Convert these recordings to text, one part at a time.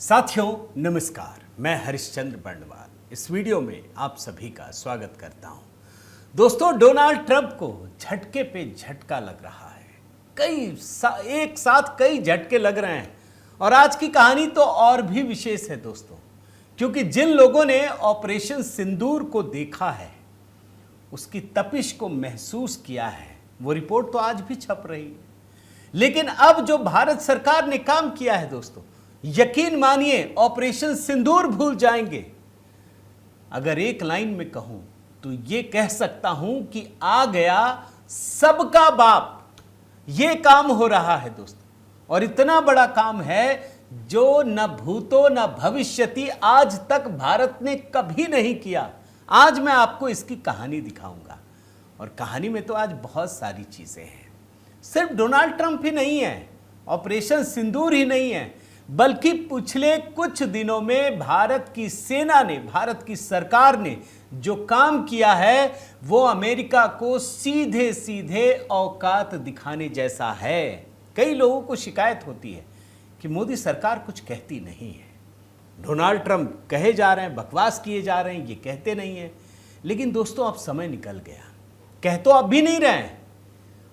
साथियों नमस्कार, मैं हरिश्चंद्र बर्णवाल इस वीडियो में आप सभी का स्वागत करता हूं। दोस्तों, डोनाल्ड ट्रंप को झटके पे झटका लग रहा है। एक साथ कई झटके लग रहे हैं और आज की कहानी तो और भी विशेष है दोस्तों, क्योंकि जिन लोगों ने ऑपरेशन सिंदूर को देखा है, उसकी तपिश को महसूस किया है, वो रिपोर्ट तो आज भी छप रही है। लेकिन अब जो भारत सरकार ने काम किया है दोस्तों, यकीन मानिए ऑपरेशन सिंदूर भूल जाएंगे। अगर एक लाइन में कहूं तो यह कह सकता हूं कि आ गया सबका बाप। यह काम हो रहा है दोस्तों, और इतना बड़ा काम है जो न भूतो न भविष्यति आज तक भारत ने कभी नहीं किया। आज मैं आपको इसकी कहानी दिखाऊंगा, और कहानी में तो आज बहुत सारी चीजें हैं। सिर्फ डोनाल्ड ट्रंप ही नहीं है, ऑपरेशन सिंदूर ही नहीं है, बल्कि पिछले कुछ दिनों में भारत की सेना ने, भारत की सरकार ने जो काम किया है वो अमेरिका को सीधे सीधे औकात दिखाने जैसा है। कई लोगों को शिकायत होती है कि मोदी सरकार कुछ कहती नहीं है, डोनाल्ड ट्रंप कहे जा रहे हैं, बकवास किए जा रहे हैं, ये कहते नहीं है। लेकिन दोस्तों, अब समय निकल गया, कह तो अब भी नहीं रहे हैं,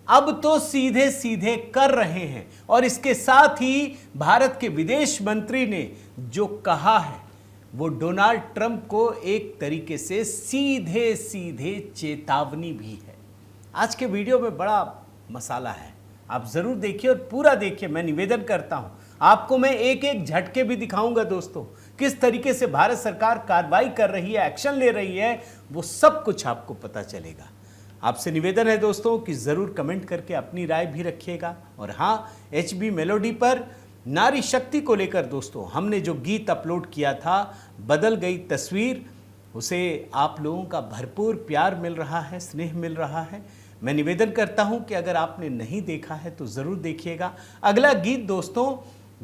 अब तो सीधे सीधे कर रहे हैं। और इसके साथ ही भारत के विदेश मंत्री ने जो कहा है वो डोनाल्ड ट्रंप को एक तरीके से सीधे सीधे चेतावनी भी है। आज के वीडियो में बड़ा मसाला है, आप जरूर देखिए और पूरा देखिए। मैं निवेदन करता हूं, आपको मैं एक एक झटके भी दिखाऊंगा दोस्तों, किस तरीके से भारत सरकार कार्रवाई कर रही है, एक्शन ले रही है, वो सब कुछ आपको पता चलेगा। आपसे निवेदन है दोस्तों कि ज़रूर कमेंट करके अपनी राय भी रखिएगा। और हाँ, HB मेलोडी पर नारी शक्ति को लेकर दोस्तों हमने जो गीत अपलोड किया था, बदल गई तस्वीर, उसे आप लोगों का भरपूर प्यार मिल रहा है, स्नेह मिल रहा है। मैं निवेदन करता हूं कि अगर आपने नहीं देखा है तो ज़रूर देखिएगा। अगला गीत दोस्तों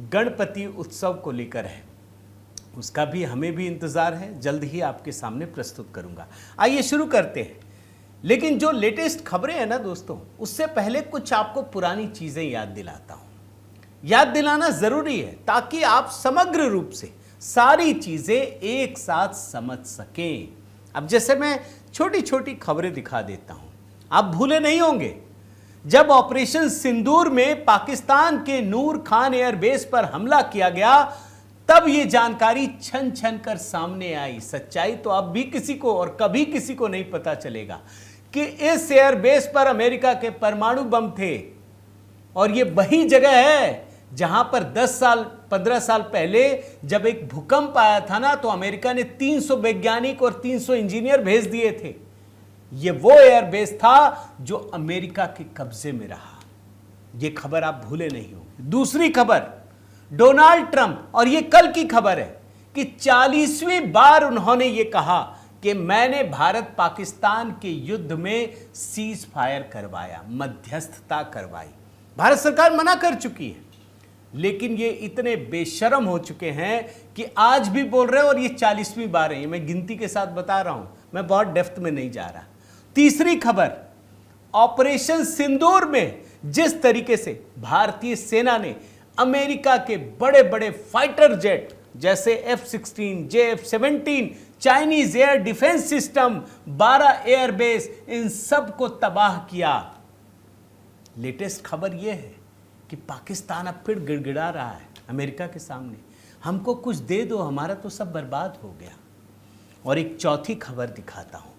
गणपति उत्सव को लेकर है, उसका भी हमें भी इंतज़ार है, जल्द ही आपके सामने प्रस्तुत करूँगा। आइए शुरू करते हैं। लेकिन जो लेटेस्ट खबरें हैं ना दोस्तों, उससे पहले कुछ आपको पुरानी चीज़ें याद दिलाता हूँ। याद दिलाना ज़रूरी है ताकि आप समग्र रूप से सारी चीज़ें एक साथ समझ सकें। अब जैसे मैं छोटी छोटी खबरें दिखा देता हूँ, आप भूले नहीं होंगे जब ऑपरेशन सिंदूर में पाकिस्तान के नूर खान एयरबेस पर हमला किया गया, तब ये जानकारी छन छन कर सामने आई। सच्चाई तो अब भी किसी को और कभी किसी को नहीं पता चलेगा कि इस एयरबेस पर अमेरिका के परमाणु बम थे। और ये वही जगह है जहां पर 10 साल 15 साल पहले जब एक भूकंप आया था ना, तो अमेरिका ने 300 वैज्ञानिक और 300 इंजीनियर भेज दिए थे। ये वो एयरबेस था जो अमेरिका के कब्जे में रहा। ये खबर आप भूले नहीं हो। दूसरी खबर, डोनाल्ड ट्रंप, और ये कल की खबर है कि 40वीं बार उन्होंने ये कहा कि मैंने भारत पाकिस्तान के युद्ध में सीज फायर करवाया, मध्यस्थता करवाई। भारत सरकार मना कर चुकी है, लेकिन ये इतने बेशर्म हो चुके हैं कि आज भी बोल रहे हैं, और ये 40वीं बार है। मैं गिनती के साथ बता रहा हूं, मैं बहुत डेप्थ में नहीं जा रहा। तीसरी खबर, ऑपरेशन सिंदूर में जिस तरीके से भारतीय सेना ने अमेरिका के बड़े बड़े फाइटर जेट जैसे F-16, JF-17, Chinese air defence system, 12 airbase, इन सब को तबाह किया। लेटेस्ट खबर यह है कि पाकिस्तान अब फिर गिड़गिड़ा रहा है अमेरिका के सामने, हमको कुछ दे दो, हमारा तो सब बर्बाद हो गया। और एक चौथी खबर दिखाता हूं,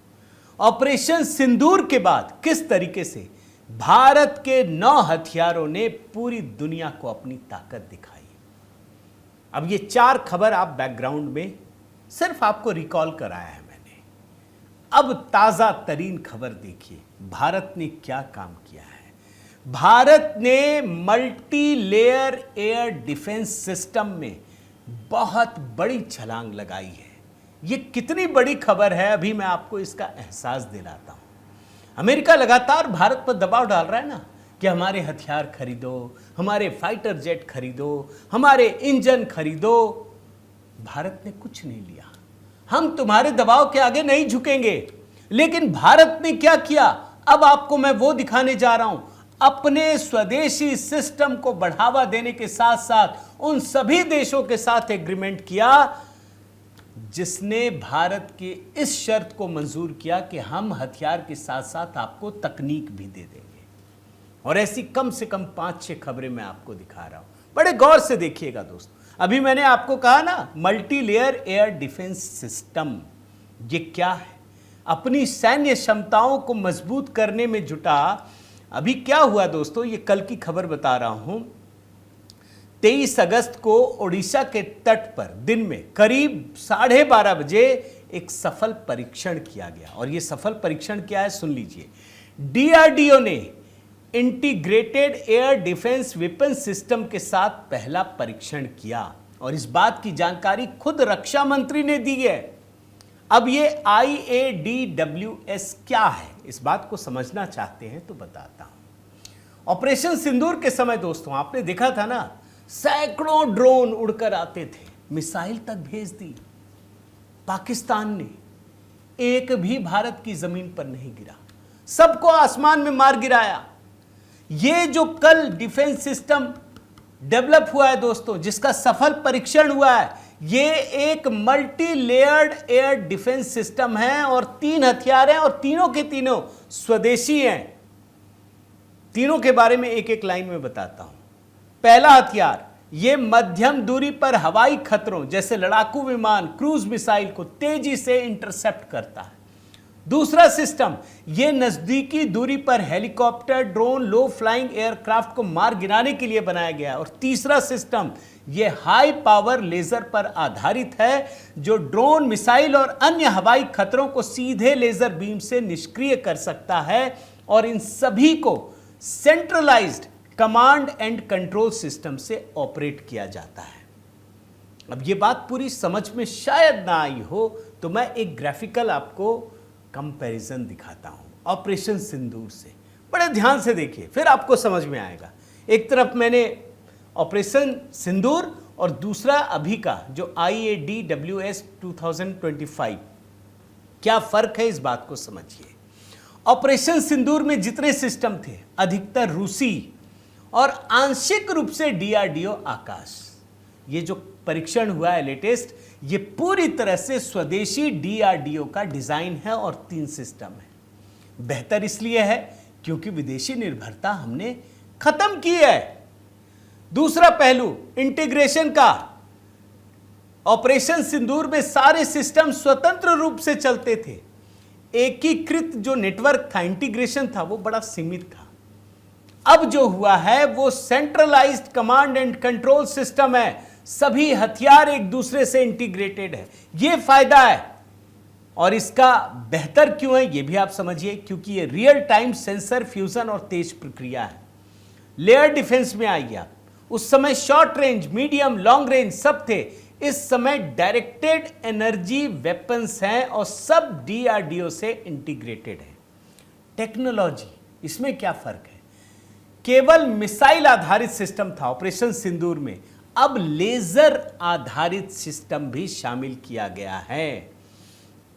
ऑपरेशन सिंदूर के बाद किस तरीके से भारत के 9 हथियारों ने पूरी दुनिया को अपनी ताकत दिखाई। अब ये 4 खबर आप बैकग्राउंड में सिर्फ आपको रिकॉल कराया है मैंने। अब ताजा तरीन खबर देखिए, भारत ने क्या काम किया है। भारत ने multi layer air defence system में बहुत बड़ी छलांग लगाई है। ये कितनी बड़ी खबर है, अभी मैं आपको इसका एहसास दिलाता हूं। अमेरिका लगातार भारत पर दबाव डाल रहा है ना कि हमारे हथियार खरीदो, हमारे फाइटर जेट खरीदो, हमारे इंजन खरीदो। भारत ने कुछ नहीं लिया, हम तुम्हारे दबाव के आगे नहीं झुकेंगे। लेकिन भारत ने क्या किया, अब आपको मैं वो दिखाने जा रहा हूं। अपने स्वदेशी सिस्टम को बढ़ावा देने के साथ साथ उन सभी देशों के साथ एग्रीमेंट किया जिसने भारत के इस शर्त को मंजूर किया कि हम हथियार के साथ साथ आपको तकनीक भी दे देंगे। और ऐसी कम से कम 5-6 खबरें मैं आपको दिखा रहा हूं, बड़े गौर से देखिएगा दोस्तों। अभी मैंने आपको कहा ना, multi layer air defence system, ये क्या है? अपनी सैन्य क्षमताओं को मजबूत करने में जुटा। अभी क्या हुआ दोस्तों, ये कल की खबर बता रहा हूं। 23 अगस्त को ओडिशा के तट पर दिन में करीब 12:30 बजे एक सफल परीक्षण किया गया। और यह सफल परीक्षण क्या है, सुन लीजिए। डीआरडीओ ने integrated air defence weapon system के साथ पहला परीक्षण किया और इस बात की जानकारी खुद रक्षा मंत्री ने दी है। अब ये IADWS क्या है, इस बात को समझना चाहते हैं तो बताता हूं। ऑपरेशन सिंदूर के समय दोस्तों आपने देखा था ना, सैकड़ों ड्रोन उड़कर आते थे, मिसाइल तक भेज दी। पाकिस्तान ने एक भी भारत की जमीन पर नहीं गिरा, सबको आसमान में मार गिराया। ये जो कल डिफेंस सिस्टम डेवलप हुआ है दोस्तों, जिसका सफल परीक्षण हुआ है, ये एक multi layered air defence system है और 3 हथियार हैं और तीनों के तीनों स्वदेशी हैं। तीनों के बारे में एक एक लाइन में बताता हूं। पहला हथियार, ये मध्यम दूरी पर हवाई खतरों जैसे लड़ाकू विमान, क्रूज मिसाइल को तेजी से इंटरसेप्ट करता है। दूसरा सिस्टम, ये नजदीकी दूरी पर हेलीकॉप्टर, ड्रोन, लो फ्लाइंग एयरक्राफ्ट को मार गिराने के लिए बनाया गया है। और तीसरा सिस्टम, ये हाई पावर लेजर पर आधारित है, जो ड्रोन, मिसाइल और अन्य हवाई खतरों को सीधे लेजर बीम से निष्क्रिय कर सकता है। और इन सभी को centralised command and control system से ऑपरेट किया जाता है। अब ये बात पूरी समझ में शायद ना आई हो तो मैं एक ग्राफिकल आपको कंपैरिजन दिखाता हूं ऑपरेशन सिंदूर से। बड़े ध्यान से देखिए, फिर आपको समझ में आएगा। एक तरफ मैंने ऑपरेशन सिंदूर और दूसरा अभी का जो IADWS 2025, क्या फर्क है इस बात को समझिए। ऑपरेशन सिंदूर में जितने सिस्टम थे अधिकतर रूसी और आंशिक रूप से डीआरडीओ आकाश। ये जो परीक्षण हुआ है लेटेस्ट, ये पूरी तरह से स्वदेशी डीआरडीओ का डिजाइन है और 3 सिस्टम है। बेहतर इसलिए है क्योंकि विदेशी निर्भरता हमने खत्म की है। दूसरा पहलू इंटीग्रेशन का, ऑपरेशन सिंदूर में सारे सिस्टम स्वतंत्र रूप से चलते थे। एकीकृत जो नेटवर्क था, इंटीग्रेशन था, वो बड़ा सीमित था। अब जो हुआ है वो centralised command and control system है। सभी हथियार एक दूसरे से इंटीग्रेटेड है। यह फायदा है। और इसका बेहतर क्यों है ये भी आप समझिए, क्योंकि ये रियल टाइम सेंसर फ्यूजन और तेज प्रक्रिया है। लेयर डिफेंस में आइए आप, उस समय short range, medium, long range सब थे। इस समय डायरेक्टेड एनर्जी वेपन्स हैं और सब डीआरडीओ से इंटीग्रेटेड है। टेक्नोलॉजी, इसमें क्या फर्क है? केवल मिसाइल आधारित सिस्टम था ऑपरेशन सिंदूर में, अब लेजर आधारित सिस्टम भी शामिल किया गया है।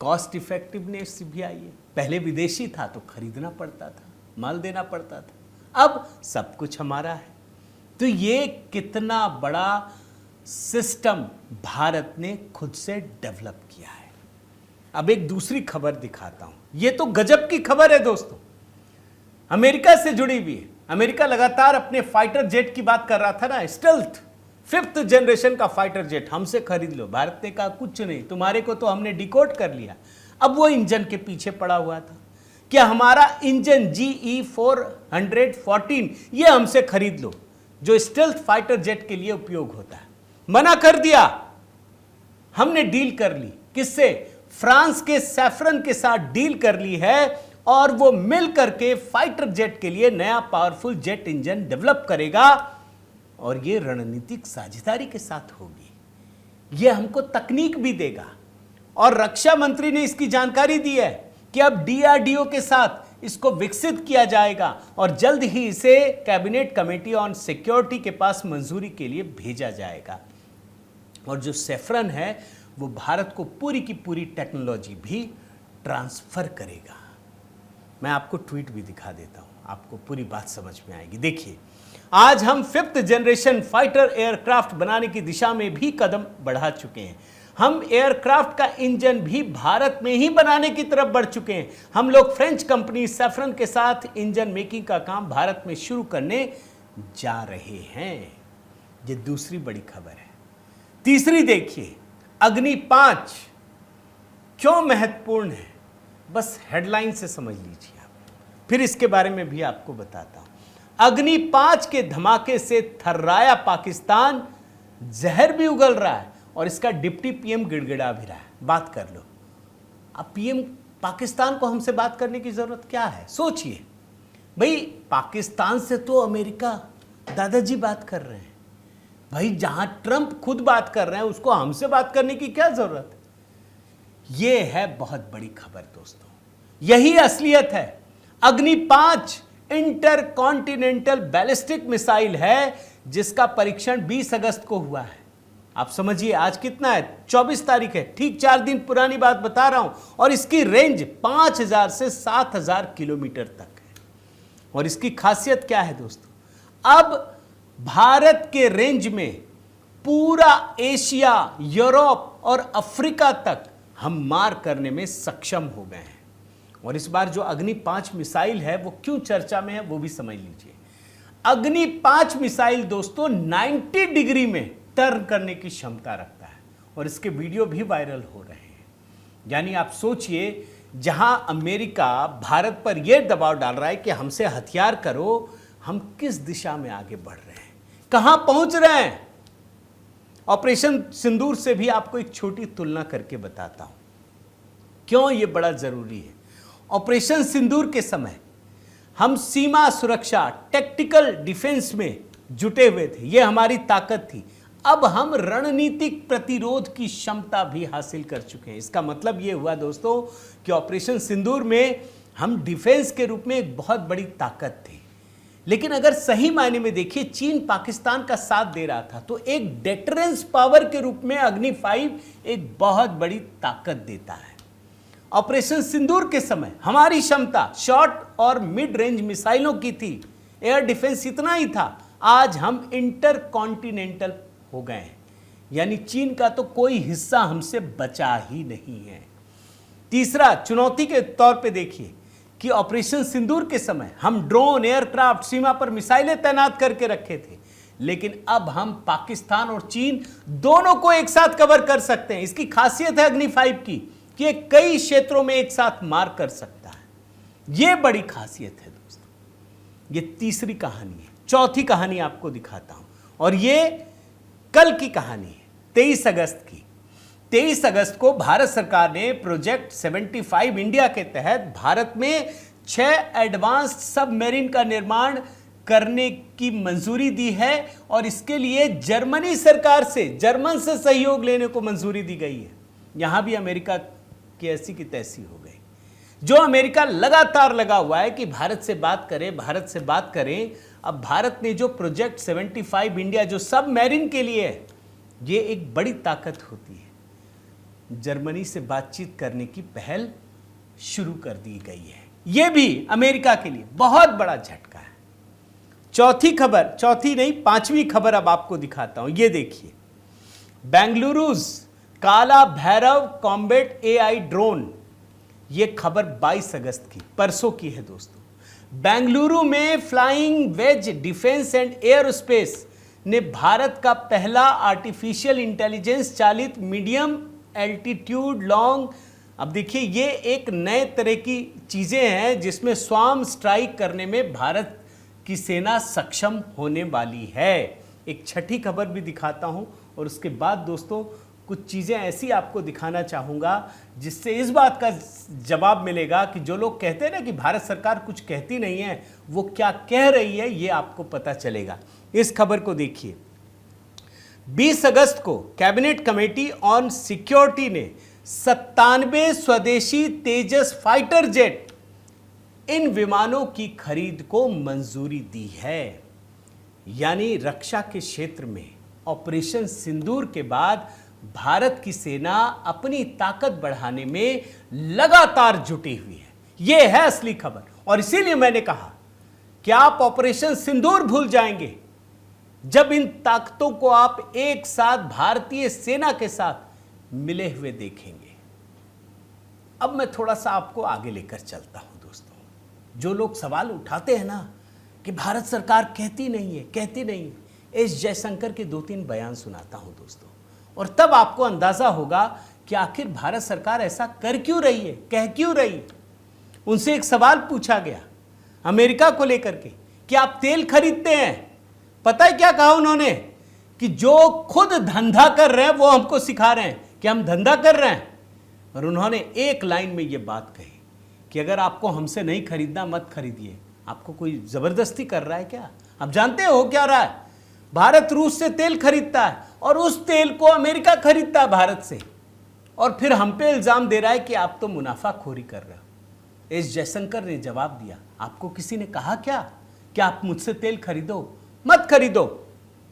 कॉस्ट इफेक्टिवनेस भी आई है। पहले विदेशी था तो खरीदना पड़ता था, माल देना पड़ता था, अब सब कुछ हमारा है। तो ये कितना बड़ा सिस्टम भारत ने खुद से डेवलप किया है। अब एक दूसरी खबर दिखाता हूं, ये तो गजब की खबर है दोस्तों, अमेरिका से जुड़ी हुई है। अमेरिका लगातार अपने फाइटर जेट की बात कर रहा था ना, स्टेल्थ 5th जनरेशन का फाइटर जेट हमसे खरीद लो। भारत ने कहा कुछ नहीं, तुम्हारे को तो हमने डिकोड कर लिया। अब वो इंजन के पीछे पड़ा हुआ था, क्या हमारा इंजन GE 414 ये हमसे खरीद लो, जो स्टेल्थ फाइटर जेट के लिए उपयोग होता है। मना कर दिया। हमने डील कर ली, किससे? फ्रांस के सैफरन के साथ डील कर ली है और वो मिल करके फाइटर जेट के लिए नया पावरफुल जेट इंजन डेवलप करेगा और ये रणनीतिक साझेदारी के साथ होगी। ये हमको तकनीक भी देगा और रक्षा मंत्री ने इसकी जानकारी दी है कि अब डीआरडीओ के साथ इसको विकसित किया जाएगा और जल्द ही इसे कैबिनेट कमेटी ऑन सिक्योरिटी के पास मंजूरी के लिए भेजा जाएगा। और जो सैफरन है वो भारत को पूरी की पूरी टेक्नोलॉजी भी ट्रांसफर करेगा। मैं आपको ट्वीट भी दिखा देता हूं। आपको पूरी बात समझ में आएगी। देखिए, आज हम 5th जनरेशन फाइटर एयरक्राफ्ट बनाने की दिशा में भी कदम बढ़ा चुके हैं। हम एयरक्राफ्ट का इंजन भी भारत में ही बनाने की तरफ बढ़ चुके हैं। हम लोग फ्रेंच कंपनी सैफरन के साथ इंजन मेकिंग का काम भारत में शुरू करने जा रहे हैं। ये दूसरी बड़ी खबर है। तीसरी देखिए, अग्नि 5 क्यों महत्वपूर्ण है, बस हेडलाइन से समझ लीजिए आप, फिर इसके बारे में भी आपको बताता हूं। अग्नि 5 के धमाके से थर्राया पाकिस्तान, जहर भी उगल रहा है और इसका डिप्टी पीएम गिड़गिड़ा भी रहा है। बात कर लो। अब पीएम पाकिस्तान को हमसे बात करने की जरूरत क्या है? सोचिए भाई, पाकिस्तान से तो अमेरिका दादाजी बात कर रहे हैं भाई। जहां ट्रंप खुद बात कर रहे हैं उसको हमसे बात करने की क्या जरूरत है? यह है बहुत बड़ी खबर दोस्तों, यही असलियत है। अग्नि 5 इंटरकॉन्टिनेंटल बैलिस्टिक मिसाइल है जिसका परीक्षण 20 अगस्त को हुआ है। आप समझिए आज कितना है, 24 तारीख है, ठीक 4 दिन पुरानी बात बता रहा हूं। और इसकी रेंज 5000 से 7000 किलोमीटर तक है। और इसकी खासियत क्या है दोस्तों? अब भारत के रेंज में पूरा एशिया, यूरोप और अफ्रीका तक हम मार करने में सक्षम हो गए हैं। और इस बार जो अग्नि 5 मिसाइल है वो क्यों चर्चा में है वो भी समझ लीजिए। अग्नि 5 मिसाइल दोस्तों 90 डिग्री में टर्न करने की क्षमता रखता है और इसके वीडियो भी वायरल हो रहे हैं। यानी आप सोचिए, जहां अमेरिका भारत पर यह दबाव डाल रहा है कि हमसे हथियार करो, हम किस दिशा में आगे बढ़ रहे हैं, कहां पहुंच रहे हैं। ऑपरेशन सिंदूर से भी आपको एक छोटी तुलना करके बताता हूं क्यों यह बड़ा जरूरी है। ऑपरेशन सिंदूर के समय हम सीमा सुरक्षा, टैक्टिकल डिफेंस में जुटे हुए थे, यह हमारी ताकत थी। अब हम रणनीतिक प्रतिरोध की क्षमता भी हासिल कर चुके हैं। इसका मतलब यह हुआ दोस्तों कि ऑपरेशन सिंदूर में हम डिफेंस के रूप में एक बहुत बड़ी ताकत थे। लेकिन अगर सही मायने में देखिए, चीन पाकिस्तान का साथ दे रहा था, तो एक डेटरेंस पावर के रूप में अग्नि 5 एक बहुत बड़ी ताकत देता है। ऑपरेशन सिंदूर के समय हमारी क्षमता शॉर्ट और मिड रेंज मिसाइलों की थी, एयर डिफेंस इतना ही था। आज हम इंटरकॉन्टिनेंटल हो गए हैं, यानी चीन का तो कोई हिस्सा हमसे बचा ही नहीं है। तीसरा, चुनौती के तौर पे देखिए कि ऑपरेशन सिंदूर के समय हम ड्रोन, एयरक्राफ्ट, सीमा पर मिसाइलें तैनात करके रखे थे। लेकिन अब हम पाकिस्तान और चीन दोनों को एक साथ कवर कर सकते हैं। इसकी खासियत है अग्नि 5 की कि ये कई क्षेत्रों में एक साथ मार कर सकता है। यह बड़ी खासियत है दोस्तों। ये तीसरी कहानी है। चौथी कहानी आपको दिखाता हूं और ये कल की कहानी है, 23 अगस्त की। 23 अगस्त को भारत सरकार ने प्रोजेक्ट 75 इंडिया के तहत भारत में 6 एडवांस्ड सबमरीन का निर्माण करने की मंजूरी दी है और इसके लिए जर्मनी सरकार से, जर्मन से सहयोग लेने को मंजूरी दी गई है। यहां भी अमेरिका की ऐसी की तैसी हो गई। जो अमेरिका लगातार लगा हुआ है कि भारत से बात करें, भारत से बात करें। अब भारत ने जो प्रोजेक्ट 75 इंडिया जो सबमरीन के लिए है, ये एक बड़ी ताकत होती है। जर्मनी से बातचीत करने की पहल शुरू कर दी गई है। यह भी अमेरिका के लिए बहुत बड़ा झटका है। चौथी खबर, चौथी नहीं 5वीं खबर अब आपको दिखाता हूं। यह देखिए, बेंगलुरुज काला भैरव कॉम्बैट AI ड्रोन। यह खबर 22 अगस्त की, परसों की है दोस्तों। बेंगलुरु में flying wedge defence and aerospace ने भारत का पहला आर्टिफिशियल इंटेलिजेंस चालित मीडियम एल्टीट्यूड लॉन्ग, अब देखिए ये एक नए तरह की चीजें हैं जिसमें स्वार्म स्ट्राइक करने में भारत की सेना सक्षम होने वाली है। एक छठी खबर भी दिखाता हूं और उसके बाद दोस्तों कुछ चीज़ें ऐसी आपको दिखाना चाहूँगा जिससे इस बात का जवाब मिलेगा कि जो लोग कहते हैं ना कि भारत सरकार कुछ कहती नहीं है, वो क्या कह रही है ये आपको पता चलेगा। इस खबर को देखिए, 20 अगस्त को कैबिनेट कमेटी ऑन सिक्योरिटी ने 97 स्वदेशी तेजस फाइटर जेट इन विमानों की खरीद को मंजूरी दी है। यानी रक्षा के क्षेत्र में ऑपरेशन सिंदूर के बाद भारत की सेना अपनी ताकत बढ़ाने में लगातार जुटी हुई है। यह है असली खबर और इसीलिए मैंने कहा क्या आप ऑपरेशन सिंदूर भूल जाएंगे जब इन ताकतों को आप एक साथ भारतीय सेना के साथ मिले हुए देखेंगे? अब मैं थोड़ा सा आपको आगे लेकर चलता हूं दोस्तों। जो लोग सवाल उठाते हैं ना कि भारत सरकार कहती नहीं है, एस जयशंकर के 2-3 बयान सुनाता हूं दोस्तों, और तब आपको अंदाजा होगा कि आखिर भारत सरकार ऐसा कर क्यों रही है, कह क्यों रही है। उनसे एक सवाल पूछा गया अमेरिका को लेकर के कि आप तेल खरीदते हैं, पता है क्या कहा उन्होंने? कि जो खुद धंधा कर रहे हैं वो हमको सिखा रहे हैं कि हम धंधा कर रहे हैं। और उन्होंने एक लाइन में ये बात कही कि अगर आपको हमसे नहीं खरीदना मत खरीदिए। आपको कोई जबरदस्ती कर रहा है क्या? आप जानते हो क्या रहा है? भारत रूस से तेल खरीदता है और उस तेल को अमेरिका खरीदता है भारत से, और फिर हम पे इल्जाम दे रहा है कि आप तो मुनाफाखोरी कर रहे हो। एस जयशंकर ने जवाब दिया, आपको किसी ने कहा क्या कि आप मुझसे तेल खरीदो, मत खरीदो?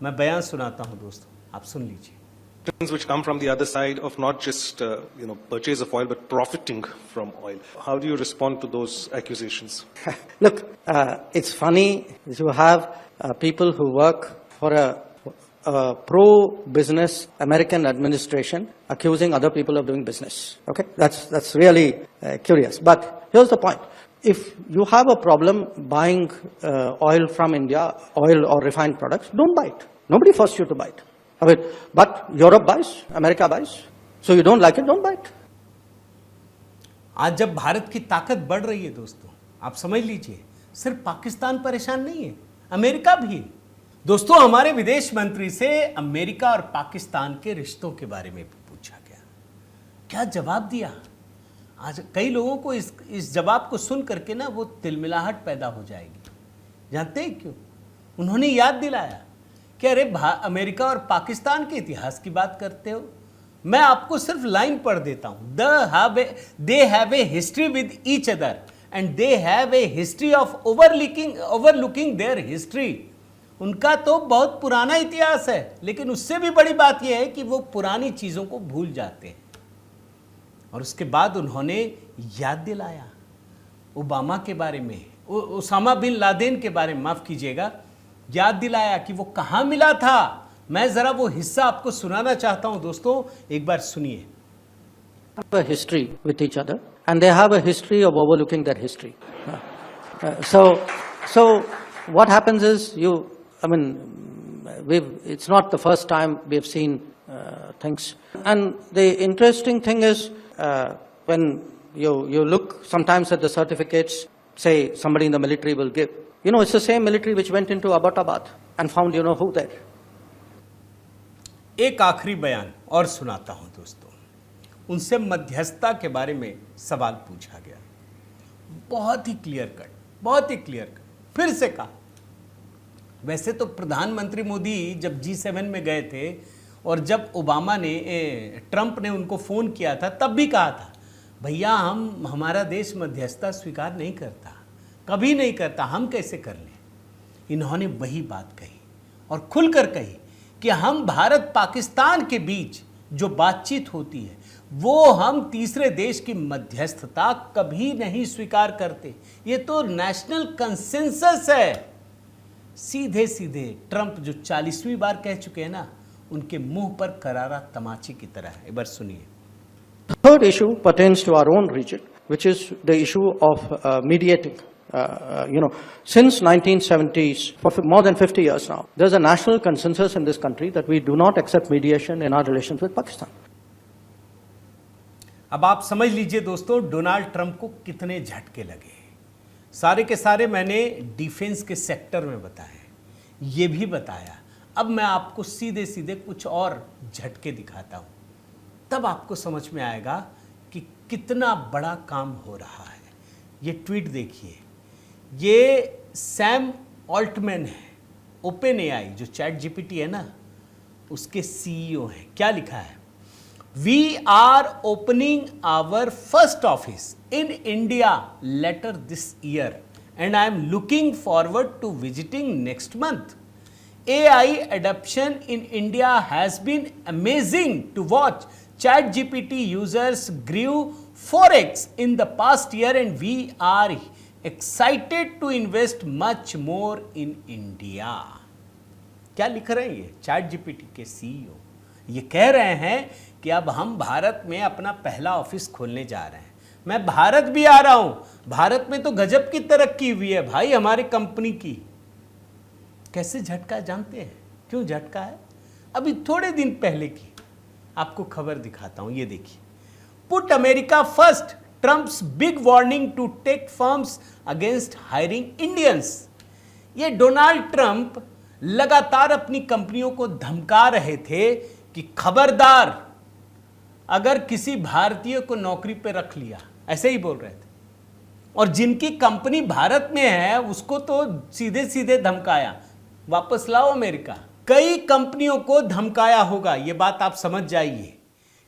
मैं बयान सुनाता हूं दोस्तों, आप सुन लीजिए। Which come from the other side of not just purchase of oil but profiting from oil. How do you respond to those accusations? Look, it's funny you have people who work for a pro-business American administration accusing other people of doing business. Okay, that's really curious. But here's the point: if you have a problem buying oil from India, oil or refined products, don't buy it. Nobody forced you to buy it. I mean, but Europe buys, America buys. So you don't like it, don't buy it. आज जब भारत की ताकत बढ़ रही है दोस्तों, आप समझ लीजिए सिर्फ पाकिस्तान परेशान नहीं है, अमेरिका भी है। दोस्तों, हमारे विदेश मंत्री से अमेरिका और पाकिस्तान के रिश्तों के बारे में पूछा गया। क्या जवाब दिया? आज कई लोगों को इस जवाब को सुन करके ना वो तिलमिलाहट पैदा हो जाएगी। जानते हैं क्यों? उन्होंने याद दिलाया कि अरे अमेरिका और पाकिस्तान के इतिहास की बात करते हो। मैं आपको सिर्फ लाइन पढ़ देता हूं। They have a history with each other and they have a history of overlooking there history. उनका तो बहुत पुराना इतिहास है, लेकिन उससे भी बड़ी बात यह है कि वो पुरानी चीजों को भूल जाते हैं। और उसके बाद उन्होंने याद दिलाया ओबामा के बारे में, ओसामा बिन लादेन के बारे में, माफ कीजिएगा, याद दिलाया कि वो कहां मिला था। मैं जरा वो हिस्सा आपको सुनाना चाहता हूं दोस्तों, एक बार सुनिए। Have a history with each other, and they have a history of overlooking their history. So what happens is it's not the first time we've seen things. And the interesting thing is when you look sometimes at the certificates, say somebody in the military will give. It's the same military which went into Abbottabad and found who there. एक आखिरी बयान और सुनाता हूं दोस्तों। उनसे मध्यस्थता के बारे में सवाल पूछा गया। बहुत ही क्लियर कट फिर से कहा। वैसे तो प्रधानमंत्री मोदी जब G7 में गए थे और जब ट्रंप ने उनको फोन किया था, तब भी कहा था, भैया हमारा देश मध्यस्थता स्वीकार नहीं करता, कभी नहीं करता, हम कैसे कर लें। इन्होंने वही बात कही और खुलकर कही कि हम भारत पाकिस्तान के बीच जो बातचीत होती है वो हम तीसरे देश की मध्यस्थता कभी नहीं स्वीकार करते। ये तो नेशनल कंसेंसस है। सीधे सीधे ट्रंप जो 40वीं बार कह चुके हैं ना, उनके मुंह पर करारा तमाचे की तरह है। एक बार सुनिए। Third issue pertains to our own region, which is the issue of mediating. Since 1970s, for more than 50 years now, there's a national consensus in this country that we do not accept mediation in our relations with Pakistan. अब आप समझ लीजिए दोस्तों, Donald Trump को कितने झटके लगे। सारे के सारे मैंने डिफेंस के सेक्टर में बताए, ये भी बताया। अब मैं आपको सीधे सीधे कुछ और झटके दिखाता हूं, तब आपको समझ में आएगा कि कितना बड़ा काम हो रहा है। ये ट्वीट देखिए, ये सैम ऑल्टमैन है, ओपन एआई जो चैट जीपीटी है ना, उसके सीईओ हैं। क्या लिखा है? We are opening our first office in India later this year and I am looking forward to visiting next month. AI adoption in India has been amazing to watch. ChatGPT users grew 4x in the past year and we are excited to invest much more in India. क्या लिख रहे हैं ये chat GPT के CEO? ये कह रहे हैं कि अब हम भारत में अपना पहला ऑफिस खोलने जा रहे हैं। मैं भारत भी आ रहा हूं, भारत में तो गजब की तरक्की हुई है भाई हमारी कंपनी की। कैसे झटका जानते हैं? क्यों झटका है? अभी थोड़े दिन पहले की आपको खबर दिखाता हूं, ये देखिए। Put America first, Trump's big warning to tech firms against hiring Indians. ये डोनाल्ड ट्रंप लगातार अपनी कंपनियों को धमका रहे थे कि खबरदार अगर किसी भारतीय को नौकरी पे रख लिया, ऐसे ही बोल रहे थे। और जिनकी कंपनी भारत में है उसको तो सीधे सीधे धमकाया, वापस लाओ अमेरिका। कई कंपनियों को धमकाया होगा, यह बात आप समझ जाइए।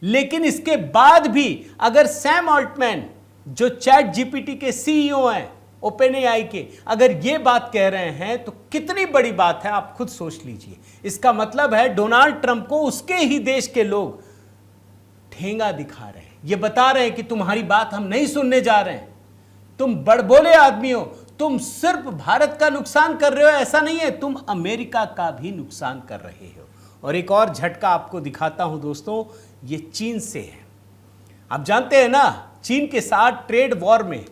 लेकिन इसके बाद भी अगर सैम ऑल्टमैन जो चैट जीपीटी के सीईओ हैं, ओपन एआई के, अगर ये बात कह रहे हैं तो कितनी बड़ी बात है आप खुद सोच लीजिए। इसका मतलब है डोनाल्ड ट्रंप को उसके ही देश के लोग ठेंगा दिखा रहे हैं, ये बता रहे हैं कि तुम्हारी बात हम नहीं सुनने जा रहे हैं, तुम बड़बोले आदमी हो, तुम सिर्फ भारत का नुकसान कर रहे हो, ऐसा नहीं है, तुम अमेरिका का भी नुकसान कर रहे हो। और एक और झटका आपको दिखाता हूं दोस्तों, ये चीन से है। आप जानते हैं ना, चीन के साथ ट्रेड वॉर में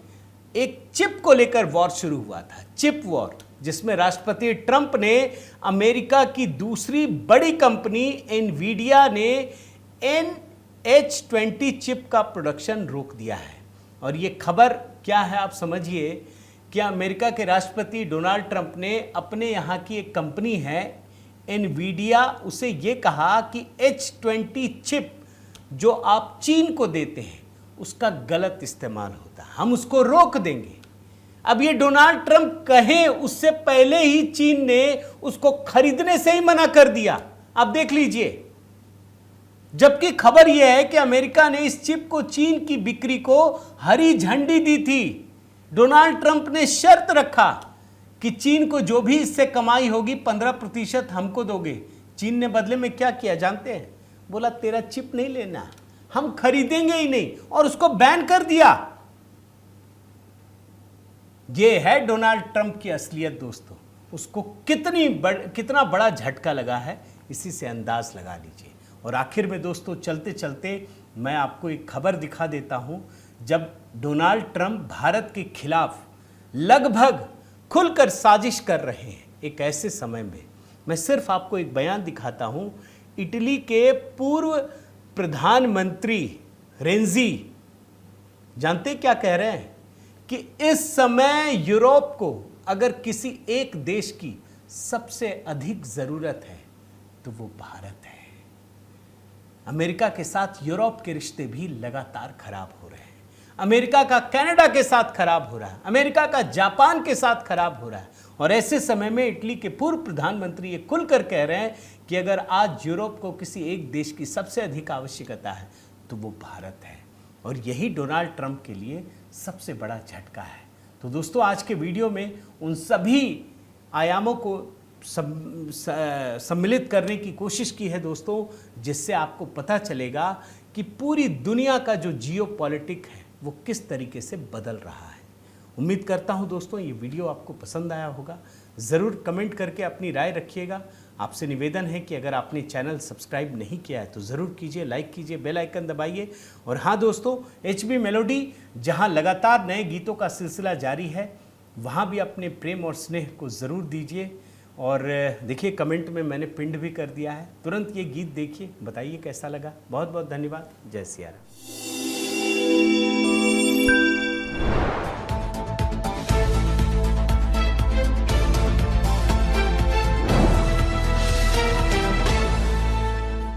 एक चिप को लेकर वॉर शुरू हुआ था, चिप वॉर, जिसमें राष्ट्रपति ट्रंप ने अमेरिका की दूसरी बड़ी कंपनी एनवीडिया ने NH20 चिप का प्रोडक्शन रोक दिया है। और ये खबर क्या है आप समझिए कि अमेरिका के राष्ट्रपति डोनाल्ड ट्रंप ने अपने यहाँ की एक कंपनी है एनवीडिया, उसे ये कहा कि H20 चिप जो आप चीन को देते हैं उसका गलत इस्तेमाल होता है, हम उसको रोक देंगे। अब ये डोनाल्ड ट्रंप कहे उससे पहले ही चीन ने उसको खरीदने से ही मना कर दिया। आप देख लीजिए, जबकि खबर यह है कि अमेरिका ने इस चिप को चीन की बिक्री को हरी झंडी दी थी। डोनाल्ड ट्रंप ने शर्त रखा कि चीन को जो भी इससे कमाई होगी 15% हमको दोगे। चीन ने बदले में क्या किया जानते हैं? बोला तेरा चिप नहीं लेना, हम खरीदेंगे ही नहीं, और उसको बैन कर दिया। यह है डोनाल्ड ट्रंप की असलियत दोस्तों। उसको कितना बड़ा झटका लगा है, इसी से अंदाज लगा लीजिए। और आखिर में दोस्तों चलते चलते मैं आपको एक खबर दिखा देता हूं। जब डोनाल्ड ट्रंप भारत के खिलाफ लगभग खुलकर साजिश कर रहे हैं, एक ऐसे समय में मैं सिर्फ आपको एक बयान दिखाता हूं। इटली के पूर्व प्रधानमंत्री रेंजी जानते क्या कह रहे हैं? कि इस समय यूरोप को अगर किसी एक देश की सबसे अधिक जरूरत है तो वो भारत है। अमेरिका के साथ यूरोप के रिश्ते भी लगातार खराब हो रहे हैं। अमेरिका का कनाडा के साथ खराब हो रहा है, अमेरिका का जापान के साथ खराब हो रहा है। और ऐसे समय में इटली के पूर्व प्रधानमंत्री ये खुलकर कह रहे हैं कि अगर आज यूरोप को किसी एक देश की सबसे अधिक आवश्यकता है तो वो भारत है। और यही डोनाल्ड ट्रंप के लिए सबसे बड़ा झटका है। तो दोस्तों आज के वीडियो में उन सभी आयामों को सम्मिलित करने की कोशिश की है दोस्तों, जिससे आपको पता चलेगा कि पूरी दुनिया का जो जियोपॉलिटिक है वो किस तरीके से बदल रहा है। उम्मीद करता हूं दोस्तों ये वीडियो आपको पसंद आया होगा। ज़रूर कमेंट करके अपनी राय रखिएगा। आपसे निवेदन है कि अगर आपने चैनल सब्सक्राइब नहीं किया है तो ज़रूर कीजिए, लाइक कीजिए, बेल आइकन दबाइए। और हाँ दोस्तों, HB मेलोडी जहां लगातार नए गीतों का सिलसिला जारी है, वहाँ भी अपने प्रेम और स्नेह को ज़रूर दीजिए। और देखिए कमेंट में मैंने पिंड भी कर दिया है, तुरंत ये गीत देखिए, बताइए कैसा लगा। बहुत बहुत धन्यवाद। जय सिया राम।